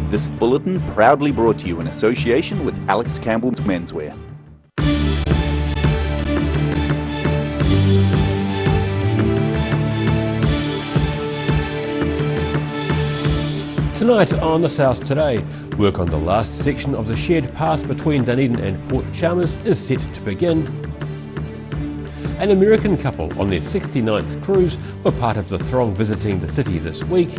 This bulletin proudly brought to you in association with Alex Campbell's Menswear. Tonight on The South Today, work on the last section of the shared path between Dunedin and Port Chalmers is set to begin. An American couple on their 69th cruise were part of the throng visiting the city this week.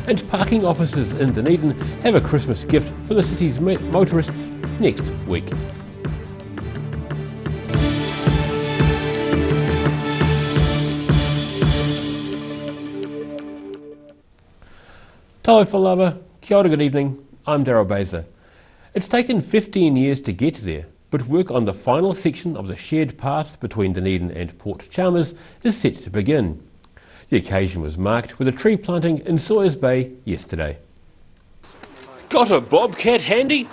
And parking officers in Dunedin have a Christmas gift for the city's motorists next week. Tau whalawa, kia ora, good evening, I'm Daryl Baser. It's taken 15 years to get there, but work on the final section of the shared path between Dunedin and Port Chalmers is set to begin. The occasion was marked with a tree planting in Sawyers Bay yesterday. Got a bobcat handy?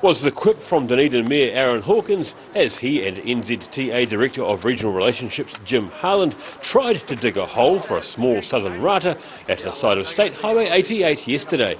Was the quip from Dunedin Mayor Aaron Hawkins as he and NZTA Director of Regional Relationships Jim Harland tried to dig a hole for a small southern rata at the side of State Highway 88 yesterday.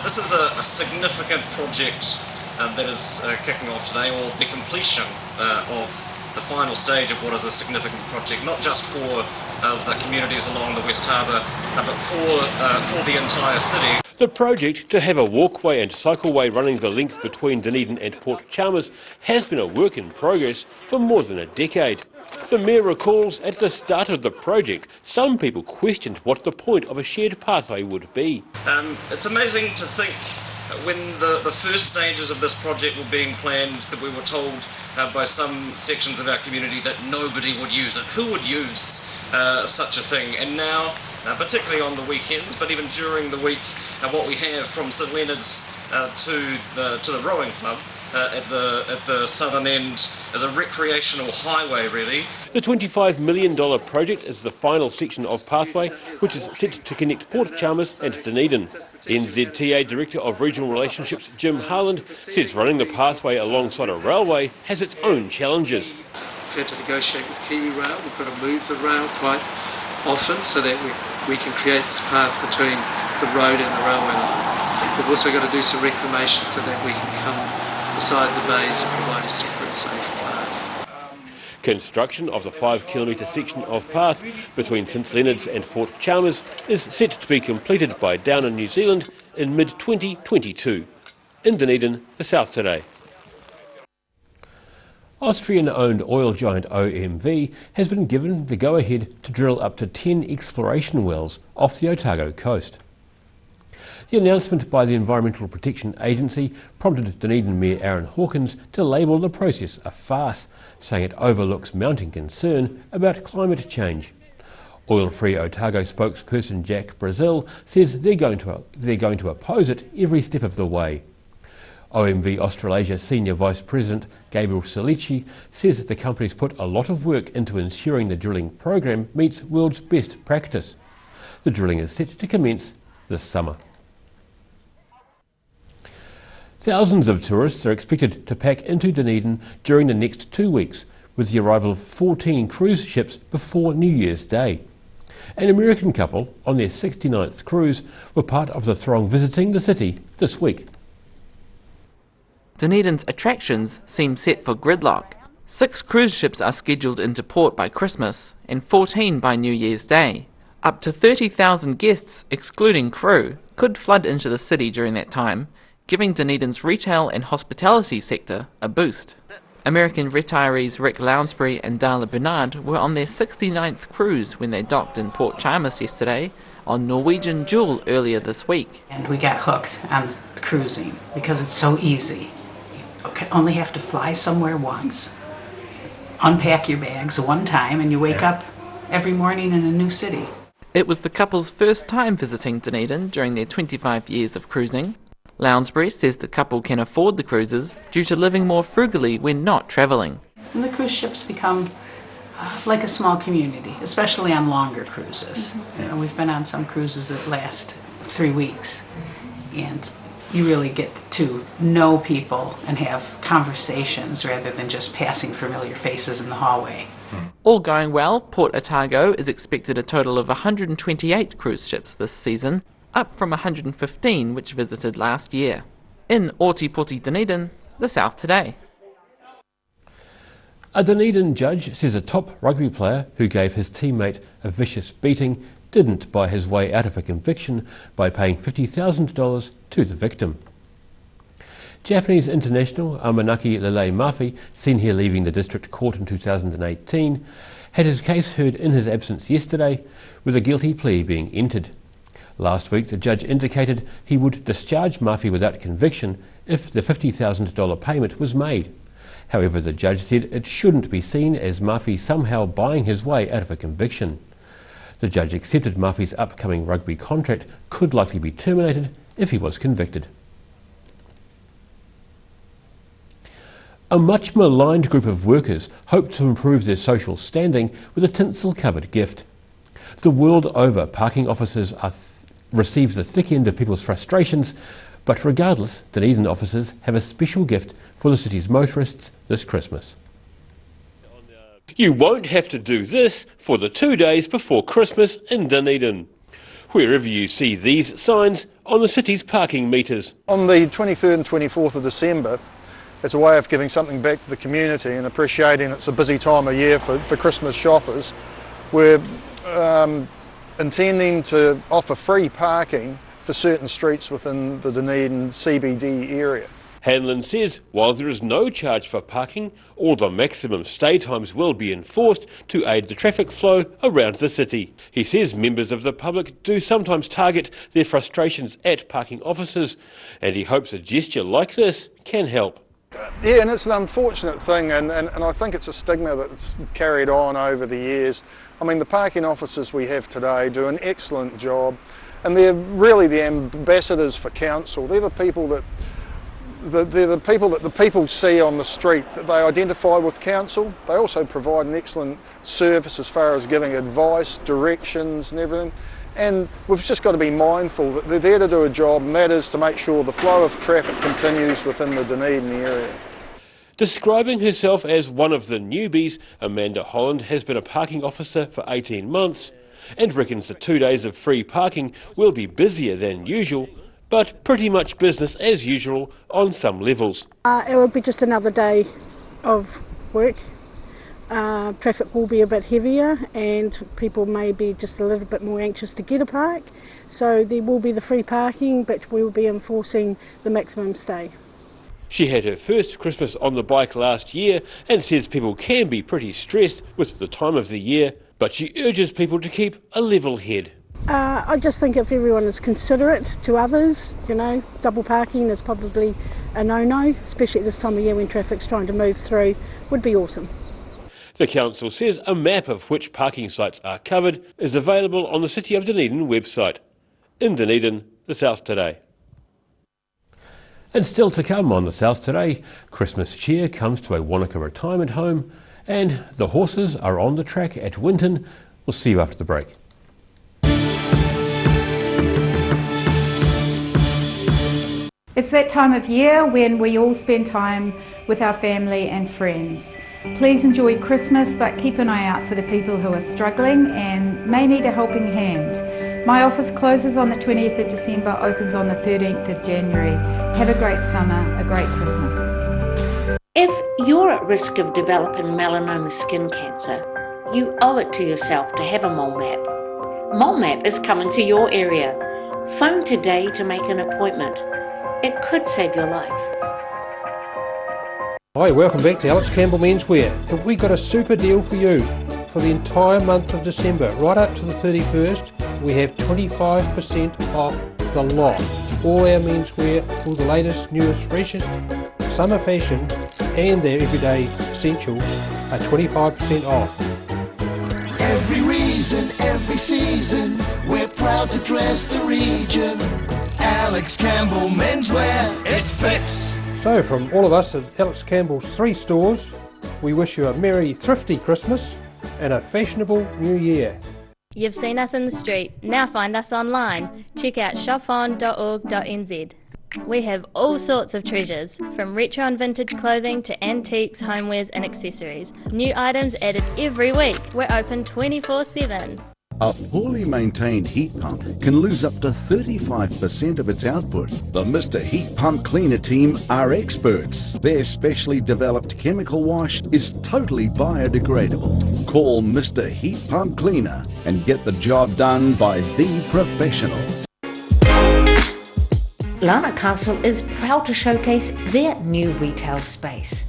This is a significant project that is kicking off today, or the completion of the final stage of what is a significant project, not just for the communities along the West Harbour, but for the entire city. The project to have a walkway and cycleway running the length between Dunedin and Port Chalmers has been a work in progress for more than a decade. The Mayor recalls at the start of the project, some people questioned what the point of a shared pathway would be. It's amazing to think when the first stages of this project were being planned that we were told by some sections of our community that nobody would use it. Who would use such a thing? And now, particularly on the weekends, but even during the week, what we have from St Leonard's to the rowing club at the southern end is a recreational highway, really. The $25 million project is the final section of pathway, which is set to connect Port Chalmers and Dunedin. NZTA Director of Regional Relationships Jim Harland says running the pathway alongside a railway has its own challenges. We've had to negotiate with Kiwi Rail. We've got to move the rail quite often so that we can create this path between the road and the railway line. We've also got to do some reclamation so that we can come beside the bays and provide a separate safe path. Construction of the 5-kilometre section of path between St Leonard's and Port Chalmers is set to be completed by Down in New Zealand in mid-2022. In Dunedin, The South Today. Austrian-owned oil giant OMV has been given the go-ahead to drill up to 10 exploration wells off the Otago coast. The announcement by the Environmental Protection Agency prompted Dunedin Mayor Aaron Hawkins to label the process a farce, saying it overlooks mounting concern about climate change. Oil-free Otago spokesperson Jack Brazil says they're going to oppose it every step of the way. OMV Australasia Senior Vice President Gabriel Salici says that the company's put a lot of work into ensuring the drilling program meets world's best practice. The drilling is set to commence this summer. Thousands of tourists are expected to pack into Dunedin during the next 2 weeks, with the arrival of 14 cruise ships before New Year's Day. An American couple on their 69th cruise were part of the throng visiting the city this week. Dunedin's attractions seem set for gridlock. 6 cruise ships are scheduled into port by Christmas and 14 by New Year's Day. Up to 30,000 guests, excluding crew, could flood into the city during that time, giving Dunedin's retail and hospitality sector a boost. American retirees Rick Lounsbury and Darla Bernard were on their 69th cruise when they docked in Port Chalmers yesterday, on Norwegian Jewel earlier this week. And we got hooked on cruising because it's so easy. You only have to fly somewhere once, unpack your bags one time, and you wake up every morning in a new city. It was the couple's first time visiting Dunedin during their 25 years of cruising. Lounsbury says the couple can afford the cruises due to living more frugally when not travelling. And the cruise ships become like a small community, especially on longer cruises. You know, we've been on some cruises that last 3 weeks, and you really get to know people and have conversations rather than just passing familiar faces in the hallway. All going well, Port Otago is expected a total of 128 cruise ships this season, up from 115 which visited last year. In Ōtepoti, Dunedin, the South Today. A Dunedin judge says a top rugby player who gave his teammate a vicious beating didn't buy his way out of a conviction by paying $50,000 to the victim. Japanese international Amanaki Lele Mafi, seen here leaving the district court in 2018, had his case heard in his absence yesterday, with a guilty plea being entered. Last week the judge indicated he would discharge Mafi without conviction if the $50,000 payment was made. However, the judge said it shouldn't be seen as Mafi somehow buying his way out of a conviction. The judge accepted Mafi's upcoming rugby contract could likely be terminated if he was convicted. A much maligned group of workers hope to improve their social standing with a tinsel-covered gift. The world over, parking officers receive the thick end of people's frustrations, but regardless, Dunedin officers have a special gift for the city's motorists this Christmas. You won't have to do this for the 2 days before Christmas in Dunedin. Wherever you see these signs on the city's parking meters. On the 23rd and 24th of December, it's a way of giving something back to the community and appreciating it's a busy time of year for Christmas shoppers. We're intending to offer free parking for certain streets within the Dunedin CBD area. Hanlon says while there is no charge for parking, all the maximum stay times will be enforced to aid the traffic flow around the city. He says members of the public do sometimes target their frustrations at parking officers, and he hopes a gesture like this can help. Yeah, and it's an unfortunate thing, and I think it's a stigma that's carried on over the years. I mean, the parking officers we have today do an excellent job, and they're really the ambassadors for council. They're the people that the people see on the street, that they identify with council. They also provide an excellent service as far as giving advice, directions and everything. And we've just got to be mindful that they're there to do a job, and that is to make sure the flow of traffic continues within the Dunedin area. Describing herself as one of the newbies, Amanda Holland has been a parking officer for 18 months and reckons the 2 days of free parking will be busier than usual, but pretty much business as usual on some levels. It will be just another day of work. Traffic will be a bit heavier and people may be just a little bit more anxious to get a park. So there will be the free parking, but we will be enforcing the maximum stay. She had her first Christmas on the bike last year and says people can be pretty stressed with the time of the year, but she urges people to keep a level head. I just think if everyone is considerate to others, you know, double parking is probably a no-no, especially at this time of year when traffic's trying to move through, would be awesome. The council says a map of which parking sites are covered is available on the City of Dunedin website. In Dunedin, the South Today. And still to come on the South Today, Christmas cheer comes to a Wanaka retirement home and the horses are on the track at Winton. We'll see you after the break. It's that time of year when we all spend time with our family and friends. Please enjoy Christmas, but keep an eye out for the people who are struggling and may need a helping hand. My office closes on the 20th of December, opens on the 13th of January. Have a great summer, a great Christmas. If you're at risk of developing melanoma skin cancer, you owe it to yourself to have a mole map. Mole map is coming to your area. Phone today to make an appointment. It could save your life. Hi, welcome back to Alex Campbell Menswear. Have we got a super deal for you? For the entire month of December, right up to the 31st, we have 25% off the lot. All our menswear, all the latest, newest, freshest summer fashion and their everyday essentials are 25% off. Every reason, every season, we're proud to dress the region. Alex Campbell Menswear, it fits. So from all of us at Alex Campbell's 3 stores, we wish you a merry, thrifty Christmas and a fashionable New Year. You've seen us in the street, now find us online. Check out shopon.org.nz. We have all sorts of treasures, from retro and vintage clothing to antiques, homewares and accessories. New items added every week. We're open 24/7. A poorly maintained heat pump can lose up to 35% of its output. The Mr. Heat Pump Cleaner team are experts. Their specially developed chemical wash is totally biodegradable. Call Mr. Heat Pump Cleaner and get the job done by the professionals. Lana Castle is proud to showcase their new retail space.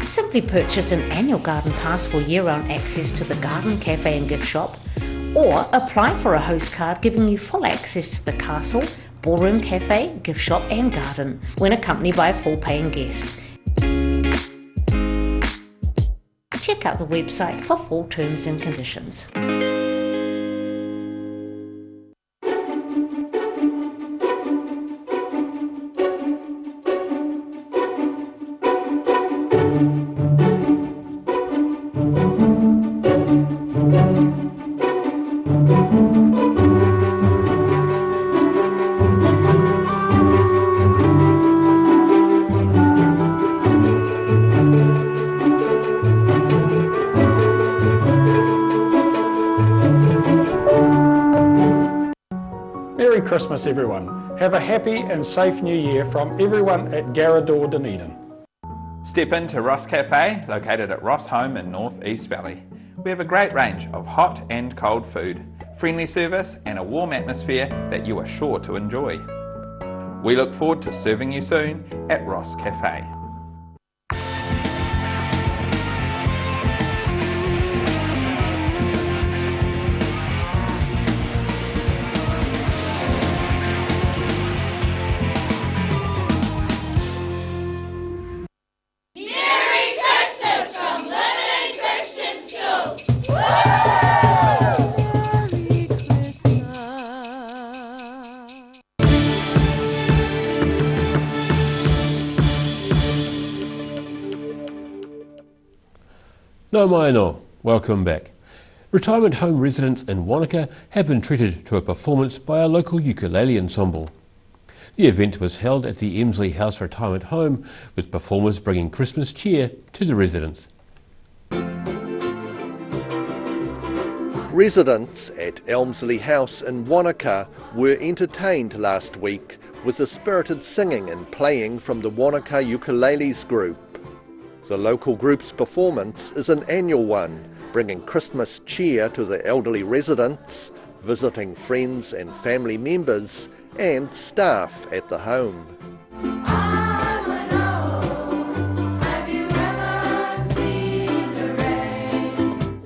Simply purchase an annual garden pass for year-round access to the garden, cafe and gift shop, or apply for a host card giving you full access to the castle, ballroom, cafe, gift shop and garden when accompanied by a full paying guest. Check out the website for full terms and conditions. Merry Christmas everyone. Have a happy and safe new year from everyone at Garrador Dunedin. Step into Ross Cafe, located at Ross Home in North East Valley. We have a great range of hot and cold food, friendly service and a warm atmosphere that you are sure to enjoy. We look forward to serving you soon at Ross Cafe. No mai no, welcome back. Retirement home residents in Wanaka have been treated to a performance by a local ukulele ensemble. The event was held at the Emsley House Retirement Home, with performers bringing Christmas cheer to the residents. Residents at Elmsley House in Wanaka were entertained last week with the spirited singing and playing from the Wanaka Ukuleles group. The local group's performance is an annual one, bringing Christmas cheer to the elderly residents, visiting friends and family members, and staff at the home.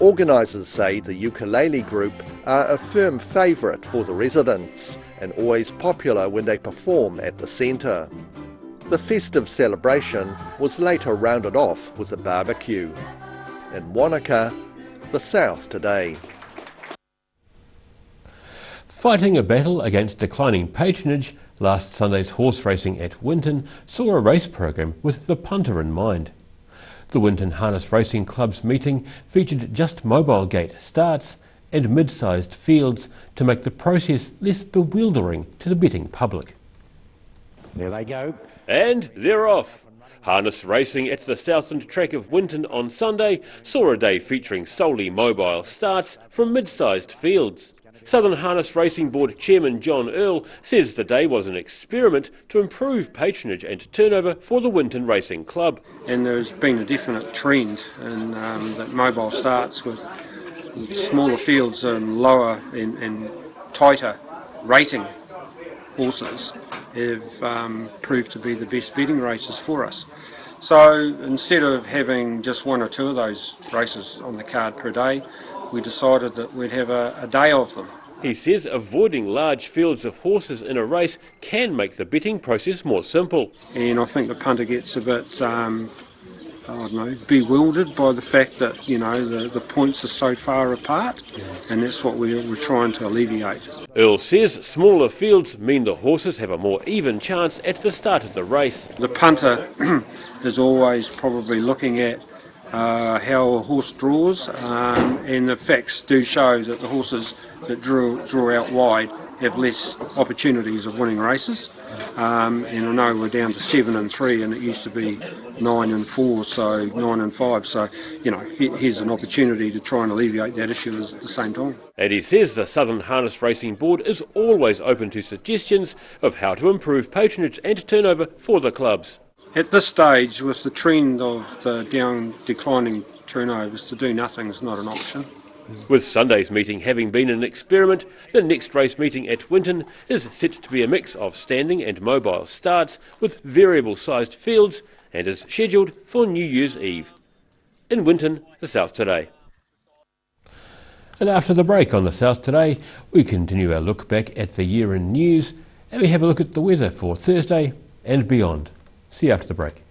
Organisers say the ukulele group are a firm favourite for the residents and always popular when they perform at the centre. The festive celebration was later rounded off with a barbecue. In Wanaka, the South Today. Fighting a battle against declining patronage, last Sunday's horse racing at Winton saw a race program with the punter in mind. The Winton Harness Racing Club's meeting featured just mobile gate starts and mid-sized fields to make the process less bewildering to the betting public. There they go. And they're off. Harness racing at the Southland track of Winton on Sunday saw a day featuring solely mobile starts from mid-sized fields. Southern Harness Racing Board Chairman John Earl says the day was an experiment to improve patronage and turnover for the Winton Racing Club. And there's been a definite trend in that mobile starts with smaller fields and lower and tighter rating horses have proved to be the best betting races for us. So instead of having just one or two of those races on the card per day, we decided that we'd have a day of them. He says avoiding large fields of horses in a race can make the betting process more simple. And I think the punter gets a bit, bewildered by the fact that, the points are so far apart, and that's what we're trying to alleviate. Earl says smaller fields mean the horses have a more even chance at the start of the race. The punter is always probably looking at how a horse draws, and the facts do show that the horses that draw out wide have less opportunities of winning races. And I know we're down to 7 and 3, and it used to be 9 and 4, so 9 and 5. So, you know, here's an opportunity to try and alleviate that issue at the same time. And he says the Southern Harness Racing Board is always open to suggestions of how to improve patronage and turnover for the clubs. At this stage, with the trend of the declining turnovers, to do nothing is not an option. With Sunday's meeting having been an experiment, the next race meeting at Winton is set to be a mix of standing and mobile starts with variable-sized fields and is scheduled for New Year's Eve. In Winton, the South Today. And after the break on the South Today, we continue our look back at the year in news and we have a look at the weather for Thursday and beyond. See you after the break.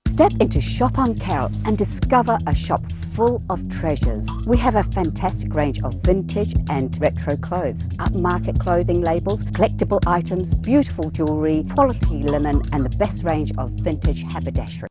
Step into Shop on Carroll and discover a shop full of treasures. We have a fantastic range of vintage and retro clothes, upmarket clothing labels, collectible items, beautiful jewellery, quality linen and the best range of vintage haberdashery.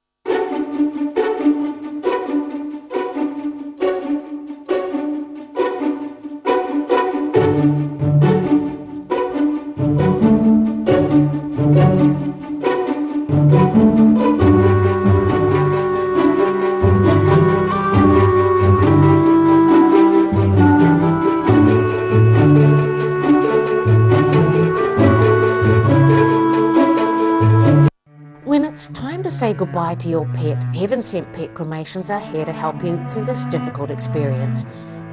When it's time to say goodbye to your pet, Heaven Sent Pet Cremations are here to help you through this difficult experience.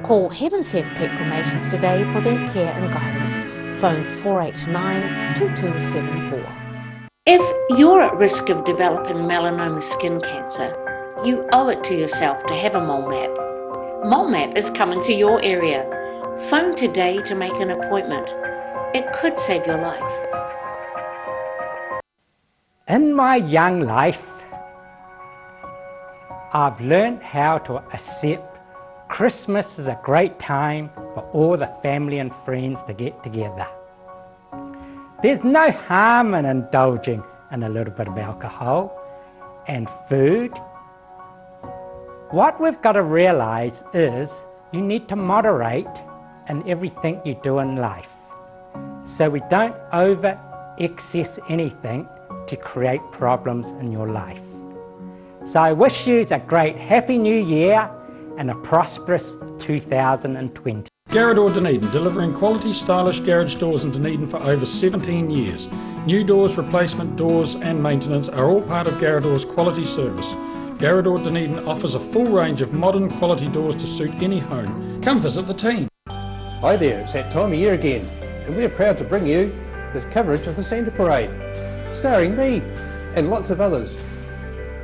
Call Heaven Sent Pet Cremations today for their care and guidance. Phone 489-2274. If you're at risk of developing melanoma skin cancer, you owe it to yourself to have a mole map. Mole map is coming to your area. Phone today to make an appointment. It could save your life. In my young life, I've learned how to accept Christmas is a great time for all the family and friends to get together. There's no harm in indulging in a little bit of alcohol and food. What we've got to realise is you need to moderate in everything you do in life, so we don't over-excess anything to create problems in your life. So I wish you a great happy new year and a prosperous 2020. Garrador Dunedin, delivering quality stylish garage doors in Dunedin for over 17 years. New doors, replacement doors and maintenance are all part of Garrador's quality service. Garrador Dunedin offers a full range of modern quality doors to suit any home. Come visit the team. Hi there, it's that time of year again, and we're proud to bring you the coverage of the Santa Parade, starring me and lots of others.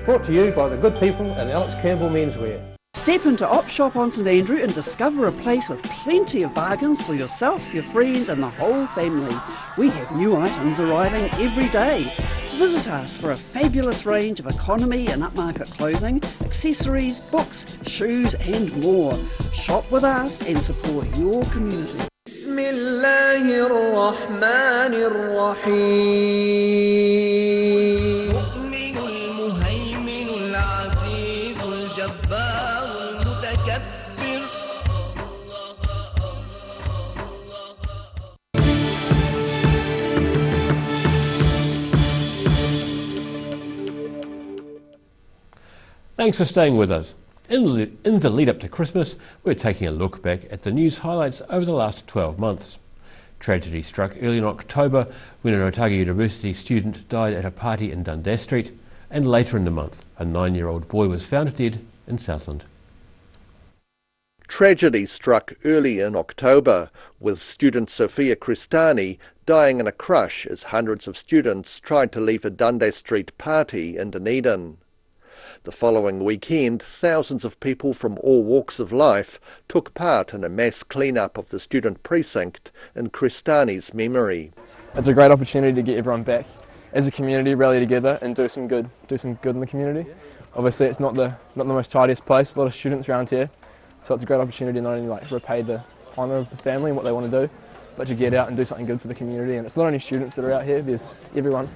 Brought to you by the good people at Alex Campbell Menswear. Step into Op Shop on St Andrew and discover a place with plenty of bargains for yourself, your friends and the whole family. We have new items arriving every day. Visit us for a fabulous range of economy and upmarket clothing, accessories, books, shoes and more. Shop with us and support your community. بسم الله الرحمن الرحيم المؤمن المهيمن العزيز الجبار المتكبر. Thanks for staying with us. In the lead up to Christmas, we're taking a look back at the news highlights over the last 12 months. Tragedy struck early in October when an Otago University student died at a party in Dundas Street, and later in the month, a 9-year-old boy was found dead in Southland. Tragedy struck early in October, with student Sophia Cristani dying in a crush as hundreds of students tried to leave a Dundas Street party in Dunedin. The following weekend, thousands of people from all walks of life took part in a mass clean-up of the student precinct in Cristani's memory. It's a great opportunity to get everyone back as a community rally together and do some good in the community. Obviously it's not the most tidiest place, a lot of students around here, so it's a great opportunity to not only like repay the honour of the family and what they want to do, but to get out and do something good for the community. And it's not only students that are out here, there's everyone,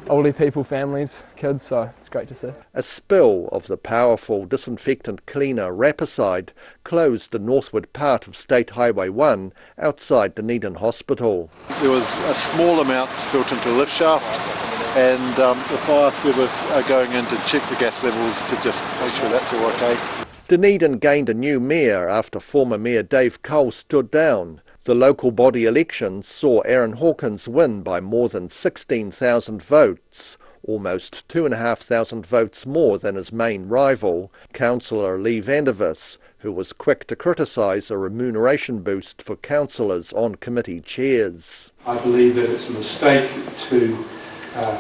elderly people, families, kids, so it's great to see. A spill of the powerful disinfectant cleaner Rapicide closed the northward part of State Highway 1 outside Dunedin Hospital. There was a small amount spilt into the lift shaft, and the fire service are going in to check the gas levels to just make sure that's all okay. Dunedin gained a new mayor after former Mayor Dave Cole stood down. The local body elections saw Aaron Hawkins win by more than 16,000 votes, almost 2,500 votes more than his main rival, Councillor Lee Vandervis, who was quick to criticise a remuneration boost for councillors on committee chairs. I believe that it's a mistake to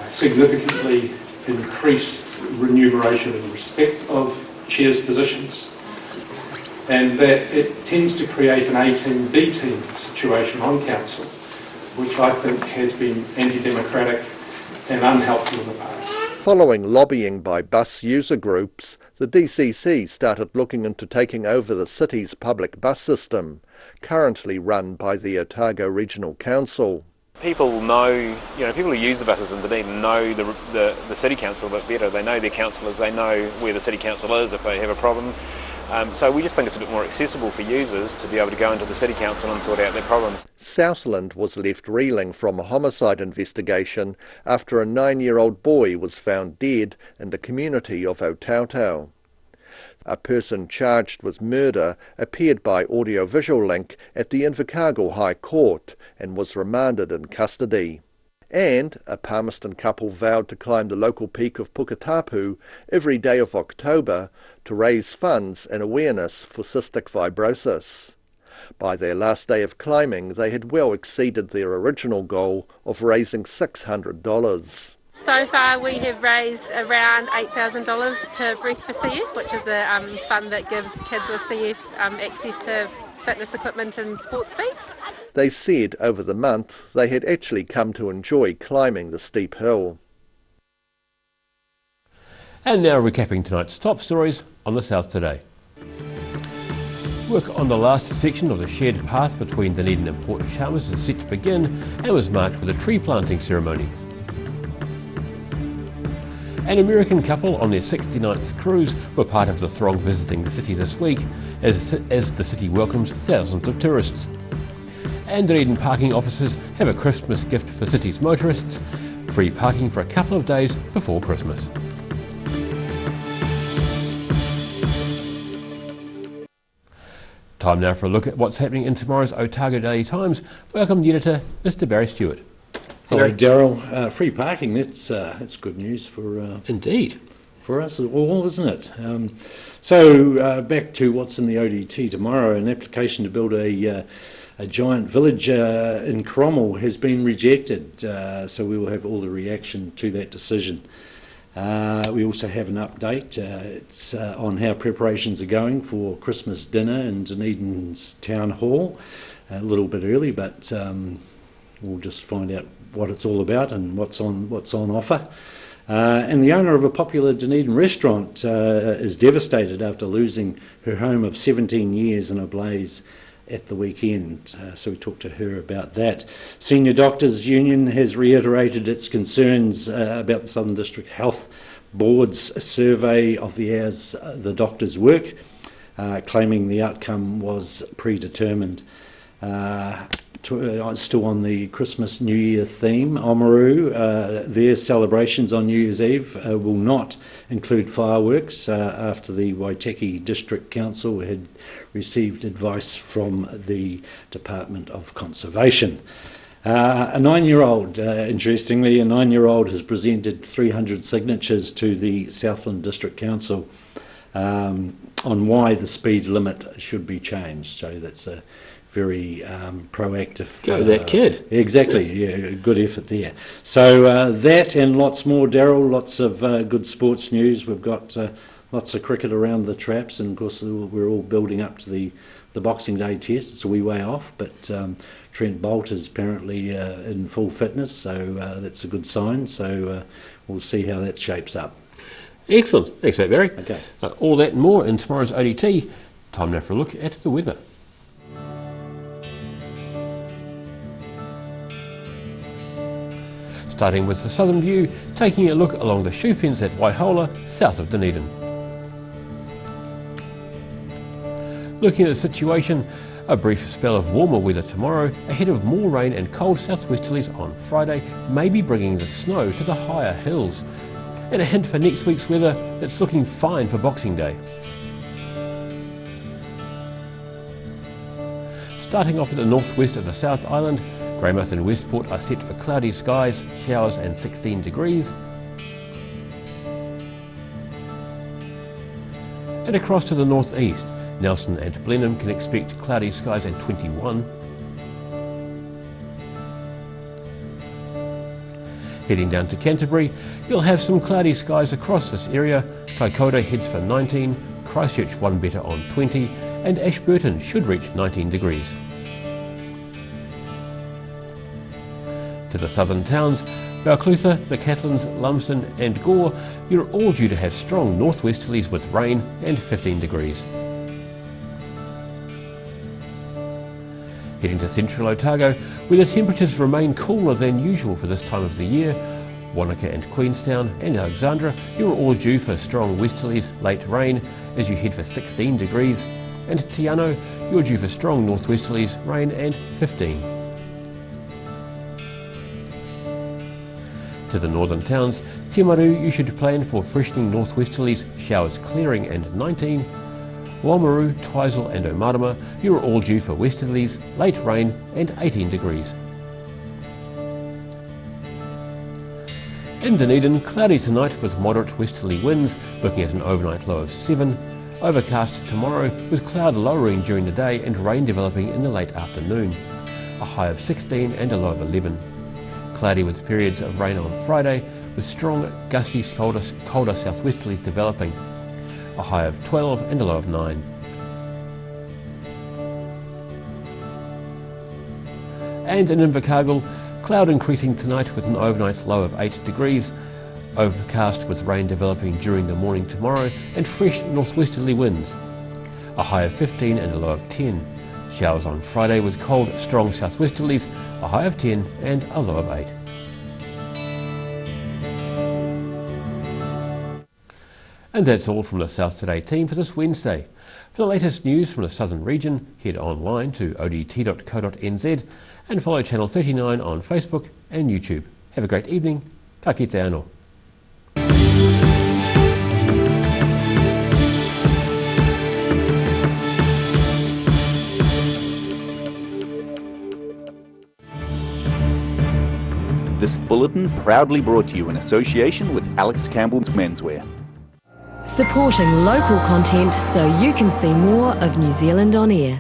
significantly increase remuneration in respect of chairs' positions, and that it tends to create an A team, B team situation on council, which I think has been anti-democratic and unhelpful in the past. Following lobbying by bus user groups, the DCC started looking into taking over the city's public bus system, currently run by the Otago Regional Council. People know, people who use the buses in Dunedin know the city council a bit better. They know their councillors, they know where the city council is if they have a problem. So we just think it's a bit more accessible for users to be able to go into the city council and sort out their problems. Southland was left reeling from a homicide investigation after a 9-year-old boy was found dead in the community of Otautau. A person charged with murder appeared by audiovisual link at the Invercargill High Court and was remanded in custody. And a Palmerston couple vowed to climb the local peak of Puketapu every day of October to raise funds and awareness for cystic fibrosis. By their last day of climbing, they had well exceeded their original goal of raising $600. So far we have raised around $8,000 to Breath for CF, which is a fund that gives kids with CF access to fitness equipment and sports fees. They said over the month they had actually come to enjoy climbing the steep hill. And now recapping tonight's top stories on the South Today. Work on the last section of the shared path between Dunedin and Port Chalmers is set to begin and was marked with a tree planting ceremony. An American couple on their 69th cruise were part of the throng visiting the city this week as the city welcomes thousands of tourists. And Dunedin parking officers have a Christmas gift for city's motorists, free parking for a couple of days before Christmas. Time now for a look at what's happening in tomorrow's Otago Daily Times. Welcome, the editor, Mr. Barry Stewart. Hello, Daryl. Free parking, that's good news for indeed for us all, isn't it? So back to what's in the ODT tomorrow. An application to build a giant village in Cromwell has been rejected, so we will have all the reaction to that decision. We also have an update. It's on how preparations are going for Christmas dinner in Dunedin's Town Hall. A little bit early, but we'll just find out what it's all about and what's on offer. And the owner of a popular Dunedin restaurant is devastated after losing her home of 17 years in a blaze at the weekend. So we talked to her about that. Senior Doctors Union has reiterated its concerns about the Southern District Health Board's survey of the hours the doctors work, claiming the outcome was predetermined. Still on the Christmas New Year theme, Oamaru, their celebrations on New Year's Eve will not include fireworks after the Waitaki District Council had received advice from the Department of Conservation. A 9-year-old, interestingly, a 9-year-old has presented 300 signatures to the Southland District Council on why the speed limit should be changed. So that's a very proactive. Go that kid. Exactly, yeah, good effort there. So that and lots more, Daryl, lots of good sports news. We've got lots of cricket around the traps, and of course we're all building up to the the Boxing Day test. It's a wee way off, but Trent Bolt is apparently in full fitness, so that's a good sign. So we'll see how that shapes up. Excellent. Thanks for that, Barry. Okay. All that and more in tomorrow's ODT. Time now for a look at the weather. Starting with the southern view, taking a look along the shoe fence at Waihola, south of Dunedin. Looking at the situation, a brief spell of warmer weather tomorrow, ahead of more rain and cold southwesterlies on Friday, may be bringing the snow to the higher hills. And a hint for next week's weather, it's looking fine for Boxing Day. Starting off at the northwest of the South Island, Greymouth and Westport are set for cloudy skies, showers and 16 degrees. And across to the northeast, Nelson and Blenheim can expect cloudy skies and 21. Heading down to Canterbury, you'll have some cloudy skies across this area. Kaikoura heads for 19, Christchurch one better on 20, and Ashburton should reach 19 degrees. To the southern towns, Balclutha, the Catlins, Lumsden and Gore, you're all due to have strong northwesterlies with rain and 15 degrees. Heading to central Otago, where the temperatures remain cooler than usual for this time of the year. Wanaka and Queenstown and Alexandra, you're all due for strong westerlies, late rain, as you head for 16 degrees. And Te Anau, you're due for strong northwesterlies, rain and 15. To the northern towns, Timaru, you should plan for freshening northwesterlies, showers clearing and 19. Waimaru, Twizel and Omarama, you are all due for westerlies, late rain and 18 degrees. In Dunedin, cloudy tonight with moderate westerly winds, looking at an overnight low of 7. Overcast tomorrow with cloud lowering during the day and rain developing in the late afternoon. A high of 16 and a low of 11. Cloudy with periods of rain on Friday with strong gusty colder southwesterlies developing. A high of 12 and a low of 9. And in Invercargill, cloud increasing tonight with an overnight low of 8 degrees, overcast with rain developing during the morning tomorrow and fresh northwesterly winds. A high of 15 and a low of 10. Showers on Friday with cold, strong southwesterlies, a high of 10 and a low of 8. And that's all from the South Today team for this Wednesday. For the latest news from the southern region, head online to odt.co.nz and follow Channel 39 on Facebook and YouTube. Have a great evening. Ka kite anō. This bulletin proudly brought to you in association with Alex Campbell's Menswear. Supporting local content so you can see more of New Zealand on air.